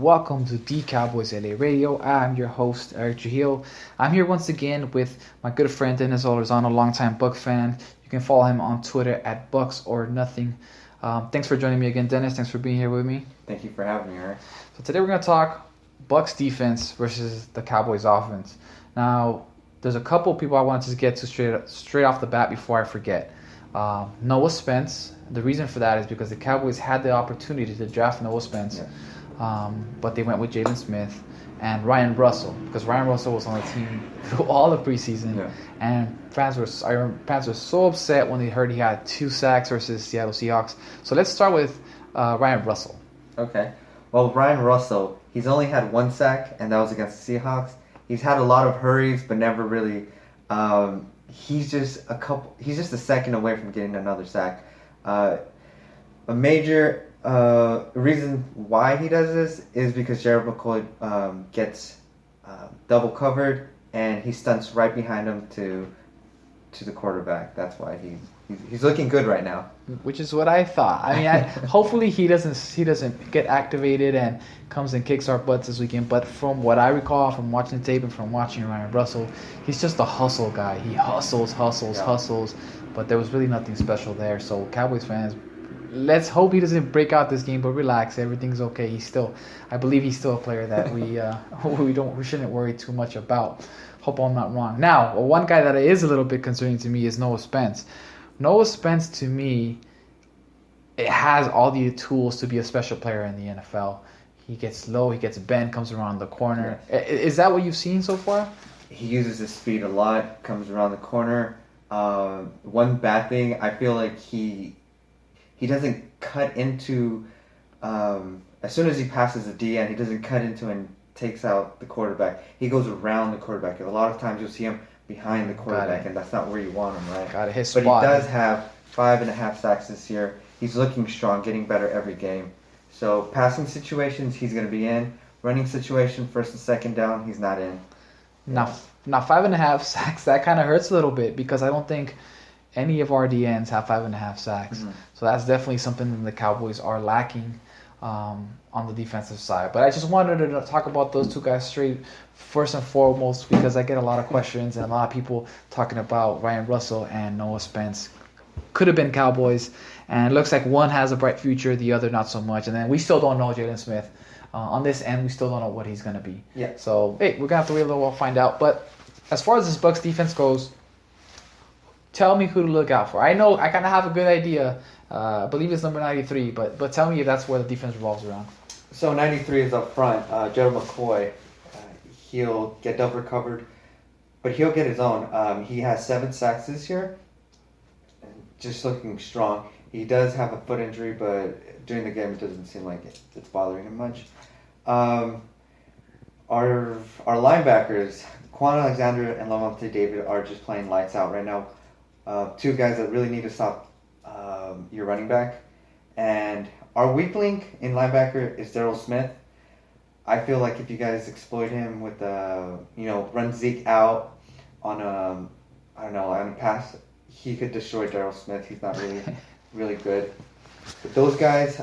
welcome to the Cowboys LA Radio. I'm your host, Eric Trujillo. I'm here once again with my good friend Dennis Olazano, longtime Bucs fan. You can follow him on Twitter at Bucs or Nothing. Thanks for joining me again, Dennis. Thanks for being here with me. Thank you for having me, Eric. So today we're going to talk Bucs defense versus the Cowboys offense. Now, there's a couple people I wanted to get to straight off the bat before I forget. Noah Spence. The reason for that is because the Cowboys had the opportunity to draft Noah Spence. Yeah. But they went with Jalen Smith and Ryan Russell because Ryan Russell was on the team through all the preseason. Yeah. And fans were so upset when they heard he had 2 sacks versus Seattle Seahawks. So let's start with Ryan Russell. Okay. Well, Ryan Russell, he's only had 1 sack, and that was against the Seahawks. He's had a lot of hurries, but never really. He's just a second away from getting another sack. A major reason why he does this is because Gerald McCoy gets double covered and he stunts right behind him to the quarterback. That's why he's looking good right now. Which is what I thought. I mean, hopefully he doesn't get activated and comes and kicks our butts this weekend. But from what I recall from watching the tape and from watching Ryan Russell, he's just a hustle guy. He hustles. But there was really nothing special there. So Cowboys fans, let's hope he doesn't break out this game. But relax, everything's okay. I believe he's still a player that we shouldn't worry too much about. Hope I'm not wrong. Now, one guy that is a little bit concerning to me is Noah Spence. Noah Spence, to me, it has all the tools to be a special player in the NFL. He gets low, he gets bent, comes around the corner. Yes. Is that what you've seen so far? He uses his speed a lot, comes around the corner. One bad thing, I feel like he doesn't cut into, as soon as he passes the DN, he doesn't cut into and takes out the quarterback. He goes around the quarterback. A lot of times you'll see him behind the quarterback, and that's not where you want him, right? Got it. His but spot. He does have 5.5 sacks this year. He's looking strong, getting better every game. So passing situations, he's going to be in. Running situation, first and second down, he's not in. Now 5.5 sacks, that kind of hurts a little bit because I don't think any of our DNs have 5.5 sacks. Mm-hmm. So that's definitely something that the Cowboys are lacking on the defensive side. But I just wanted to talk about those 2 guys straight first and foremost because I get a lot of questions and a lot of people talking about Ryan Russell and Noah Spence. Could have been Cowboys, and it looks like one has a bright future, the other not so much. And then we still don't know Jalen Smith. On this end, we still don't know what he's going to be. Yeah. So, hey, we're going to have to wait a little while to find out. But as far as this Bucs defense goes, tell me who to look out for. I know I kind of have a good idea. I believe it's number 93, but tell me if that's where the defense revolves around. So 93 is up front. Gerald McCoy, he'll get double covered, but he'll get his own. He has 7 sacks this year, just looking strong. He does have a foot injury, but during the game it doesn't seem like it's bothering him much. Our linebackers, Quan Alexander and Lavonte David, are just playing lights out right now. 2 guys that really need to stop your running back. And our weak link in linebacker is Daryl Smith. I feel like if you guys exploit him with run Zeke out on a pass, he could destroy Daryl Smith. He's not really good. But those guys,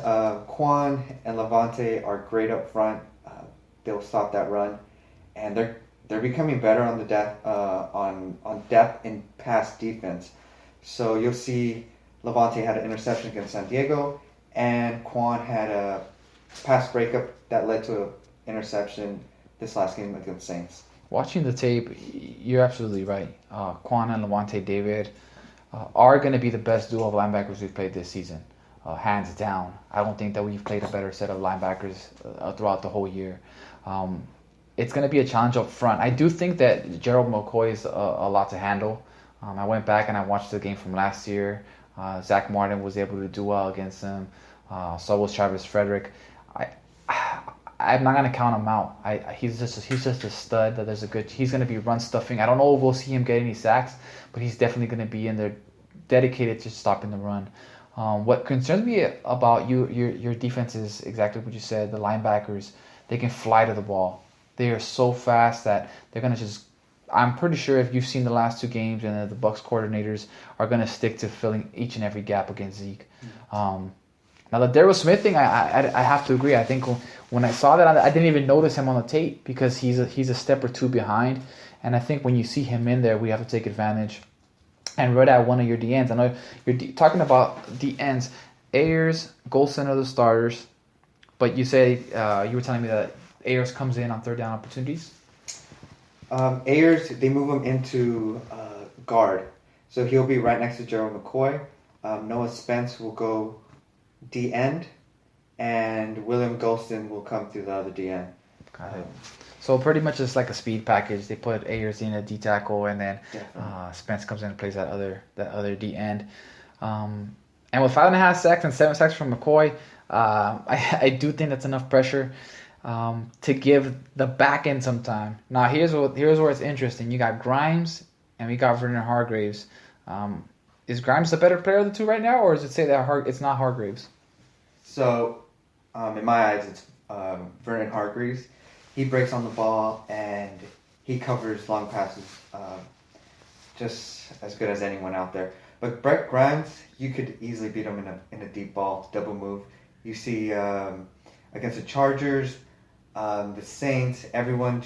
Quan and Lavonte, are great up front. They'll stop that run, and they're becoming better on the depth on depth in pass defense. So you'll see Lavonte had an interception against San Diego, and Quan had a pass breakup that led to an interception this last game against Saints. Watching the tape, you're absolutely right. Quan and Lavonte David are going to be the best duo of linebackers we've played this season, hands down. I don't think that we've played a better set of linebackers throughout the whole year. It's going to be a challenge up front. I do think that Gerald McCoy is a lot to handle. I went back and I watched the game from last year. Zach Martin was able to do well against him. So was Travis Frederick. I'm not gonna count him out. He's just a stud. He's gonna be run stuffing. I don't know if we'll see him get any sacks, but he's definitely gonna be in there, dedicated to stopping the run. What concerns me about your defense is exactly what you said. The linebackers, they can fly to the ball. They are so fast that they're gonna just. I'm pretty sure if you've seen the last 2 games, and the Bucs coordinators are gonna stick to filling each and every gap against Zeke. Now the Darryl Smith thing, I have to agree. I think when I saw that, I didn't even notice him on the tape because he's a step or two behind. And I think when you see him in there, we have to take advantage. And right at one of your DNs, I know you're talking about the ends. Ayers, Golson are the starters, but you say you were telling me that Ayers comes in on third down opportunities. Ayers, they move him into guard, so he'll be right next to Gerald McCoy. Noah Spence will go D end, and William Golston will come through the other D end. Got it. So pretty much it's like a speed package. They put Ayers in a D tackle, and then Spence comes in and plays that other D end. And with 5.5 sacks and 7 sacks from McCoy, I do think that's enough pressure to give the back end some time. Now here's where it's interesting. You got Grimes and we got Vernon Hargreaves. Is Grimes the better player of the two right now, or does it say that it's not Hargreaves? So, in my eyes, it's Vernon Hargreaves. He breaks on the ball and he covers long passes just as good as anyone out there. But Brett Grimes, you could easily beat him in a deep ball, double move. You see against the Chargers, the Saints, everyone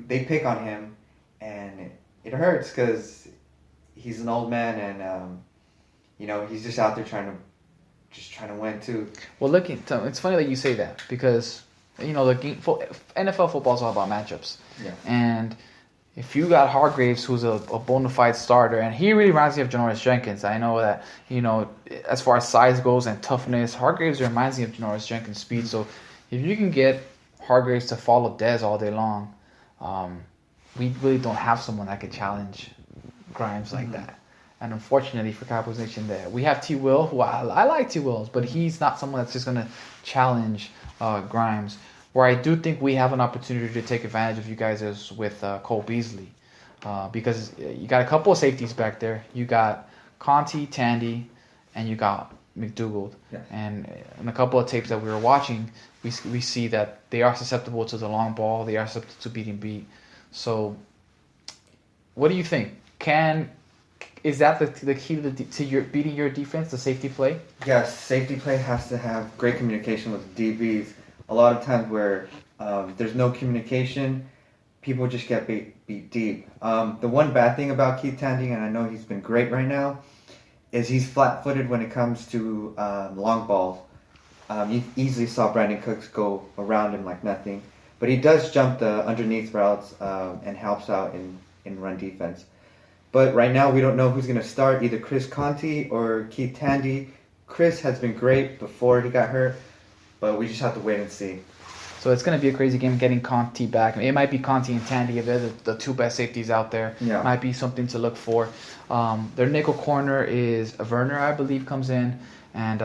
they pick on him, and it hurts because he's an old man, and he's just out there trying to win too. Well, it's funny that you say that because NFL football is all about matchups. Yeah. And if you got Hargreaves, who's a bona fide starter, and he really reminds me of Janoris Jenkins. I know that, as far as size goes and toughness, Hargreaves reminds me of Janoris Jenkins' speed. So if you can get Hargreaves to follow Dez all day long, we really don't have someone that can challenge Grimes like that. And unfortunately for Cowboys Nation, there we have T. Will, who I like T. Wills, but he's not someone that's just going to challenge Grimes. Where I do think we have an opportunity to take advantage of you guys is with Cole Beasley, because you got a couple of safeties back there. You got Conti, Tandy, and you got McDougald. Yeah. And in a couple of tapes that we were watching, we see that they are susceptible to the long ball. They are susceptible to beating beat. So, what do you think? Is that the key to your beating your defense, the safety play? Yes, safety play has to have great communication with DBs. A lot of times where there's no communication, people just get beat deep. The one bad thing about Keith Tandy, and I know he's been great right now, is he's flat-footed when it comes to long balls. You easily saw Brandon Cooks go around him like nothing. But he does jump the underneath routes and helps out in run defense. But right now we don't know who's going to start, either Chris Conti or Keith Tandy. Chris has been great before he got hurt, but we just have to wait and see. So it's going to be a crazy game getting Conti back. It might be Conti and Tandy if they're the two best safeties out there. Yeah. Might be something to look for. Their nickel corner is Werner, I believe, comes in. And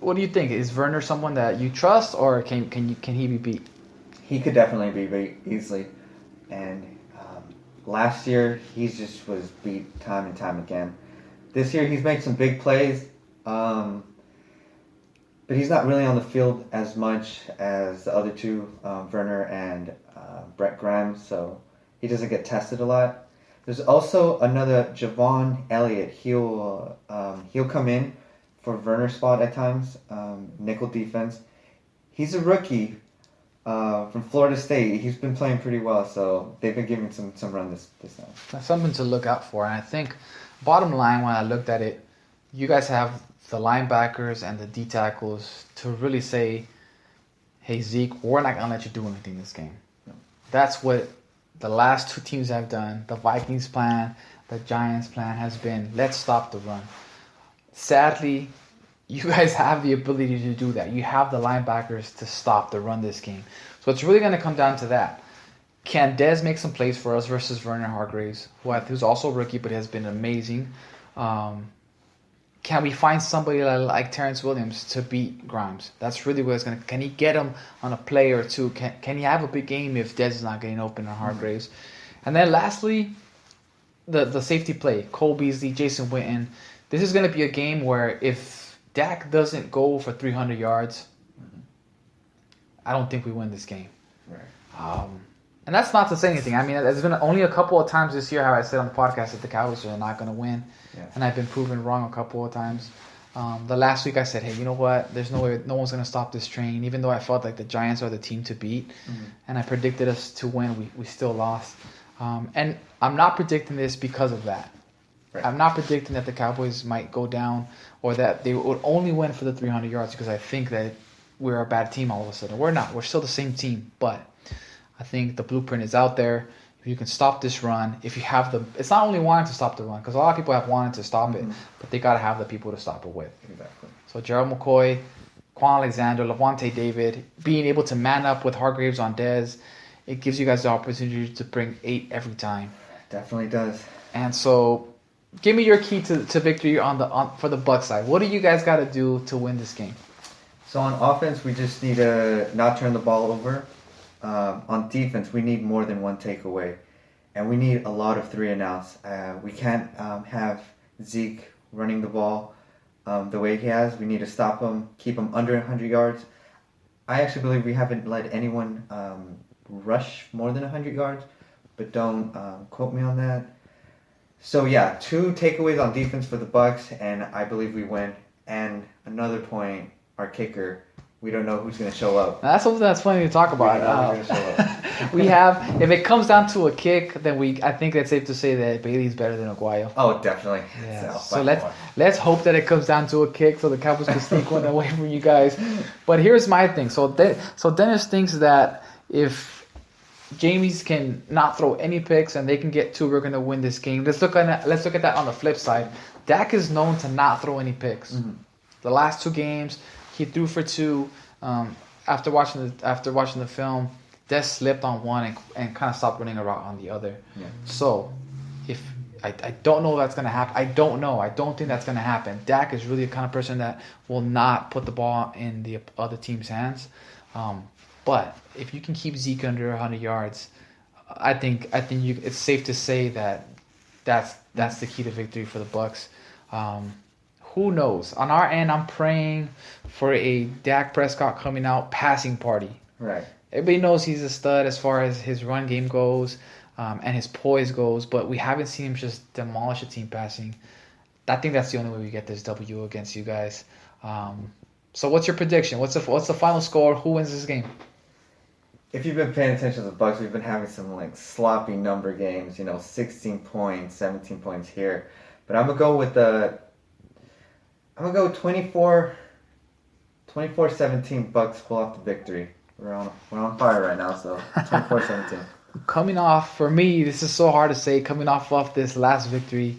what do you think? Is Werner someone that you trust, or can he be beat? He could definitely be beat easily. And last year, he just was beat time and time again. This year, he's made some big plays. But he's not really on the field as much as the other two, Werner and Brett Grimes, so he doesn't get tested a lot. There's also another Javon Elliott. He'll come in for Werner's spot at times, nickel defense. He's a rookie from Florida State. He's been playing pretty well, so they've been giving some run this time. That's something to look out for. And I think, bottom line, when I looked at it, you guys have the linebackers and the D tackles to really say, hey, Zeke, we're not going to let you do anything this game. No. That's what the last two teams have done. The Vikings plan, the Giants plan has been, let's stop the run. Sadly, you guys have the ability to do that. You have the linebackers to stop the run this game. So it's really going to come down to that. Can Dez make some plays for us versus Vernon Hargreaves, who's also a rookie but has been amazing? Can we find somebody like Terrence Williams to beat Grimes? That's really what it's going to... Can he get him on a play or two? Can he have a big game if Dez is not getting open on Hargreaves? And then lastly, the safety play. Cole Beasley, Jason Witten. This is going to be a game where if Dak doesn't go for 300 yards, I don't think we win this game. Right. And that's not to say anything. I mean, there's been only a couple of times this year how I said on the podcast that the Cowboys are not going to win. Yeah. And I've been proven wrong a couple of times. The last week I said, hey, you know what? There's no way, no one's going to stop this train. Even though I felt like the Giants are the team to beat, and I predicted us to win, we still lost. And I'm not predicting this because of that. Right. I'm not predicting that the Cowboys might go down or that they would only win for the 300 yards because I think that we're a bad team all of a sudden. We're not. We're still the same team, but I think the blueprint is out there. If you can stop this run, if you have the... It's not only wanting to stop the run, because a lot of people have wanted to stop it, but they got to have the people to stop it with. Exactly. So Gerald McCoy, Quan Alexander, Levante David, being able to man up with Hargraves on Dez, it gives you guys the opportunity to bring 8 every time. Definitely does. And so... Give me your key to victory for the Bucs side. What do you guys got to do to win this game? So on offense, we just need to not turn the ball over. On defense, we need more than one takeaway, and we need a lot of 3 and outs. We can't have Zeke running the ball the way he has. We need to stop him, keep him under 100 yards. I actually believe we haven't let anyone rush more than 100 yards, but don't quote me on that. So yeah, 2 takeaways on defense for the Bucs, and I believe we win. And another point, our kicker, we don't know who's going to show up. That's something that's funny to talk about. We have, if it comes down to a kick, then I think it's safe to say that Bailey's better than Aguayo. Oh, definitely. Yeah. So let's hope that it comes down to a kick, so the Cowboys can sneak one away from you guys. But here's my thing. So Dennis thinks that if Jameis can not throw any picks and they can get 2, we're going to win this game. Let's look at that on the flip side. Dak is known to not throw any picks. The last 2 games, he threw for 2. After watching the film, Des slipped on one and kind of stopped running a route on the other. Yeah. So, if I don't know if that's going to happen. I don't know. I don't think that's going to happen. Dak is really the kind of person that will not put the ball in the other team's hands. But if you can keep Zeke under 100 yards, I think it's safe to say that that's the key to victory for the Bucs. Who knows? On our end, I'm praying for a Dak Prescott coming out passing party. Right. Everybody knows he's a stud as far as his run game goes and his poise goes, but we haven't seen him just demolish a team passing. I think that's the only way we get this W against you guys. So what's your prediction? What's the final score? Who wins this game? If you've been paying attention to the Bucs, we've been having some sloppy number games, 16 points, 17 points here. But I'm gonna go with 24-17 Bucs pull off the victory. We're on fire right now, so 24-17. Coming off, for me, this is so hard to say. Coming off this last victory,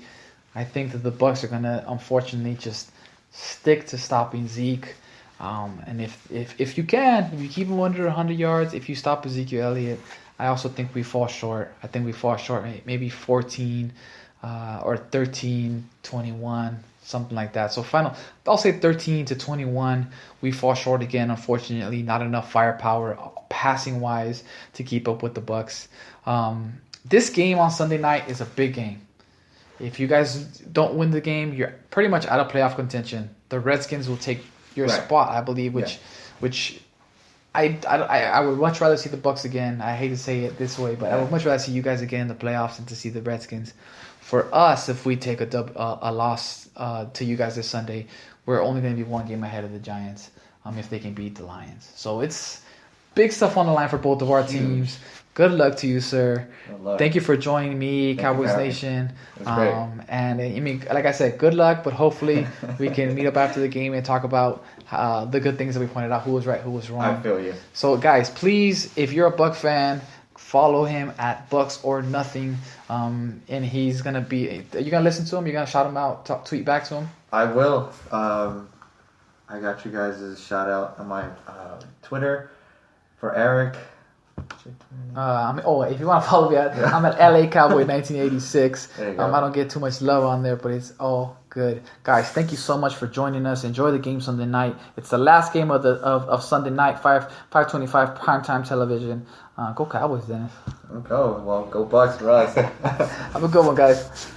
I think that the Bucs are gonna unfortunately just stick to stopping Zeke. And if you keep him under 100 yards, if you stop Ezekiel Elliott, I also think we fall short. I think we fall short, maybe 14 or 13-21, something like that. So I'll say 13-21. We fall short again, unfortunately. Not enough firepower passing-wise to keep up with the Bucs. This game on Sunday night is a big game. If you guys don't win the game, you're pretty much out of playoff contention. The Redskins will take your spot, I believe, which I would much rather see the Bucs again. I hate to say it this way, but I would much rather see you guys again in the playoffs than to see the Redskins. For us, if we take a loss to you guys this Sunday, we're only going to be 1 game ahead of the Giants if they can beat the Lions. So it's big stuff on the line for both of our teams. Good luck to you, sir. Thank you for joining me, Cowboys Nation. And I mean, like I said, good luck, but hopefully we can meet up after the game and talk about the good things that we pointed out, who was right, who was wrong. I feel you. So, guys, please, if you're a Buc fan, follow him at Bucs or Nothing. And he's going to be... Are you going to listen to him? You're going to shout him out, tweet back to him? I will. I got you guys' shout out on my Twitter for Eric. If you want to follow me, I'm at LA Cowboy 1986. There you go. I don't get too much love on there, but it's all good. Guys, thank you so much for joining us. Enjoy the game Sunday night. It's the last game of Sunday night, 5:25 primetime television. Go Cowboys, Dennis. Go Bucs for us. Have a good one, guys.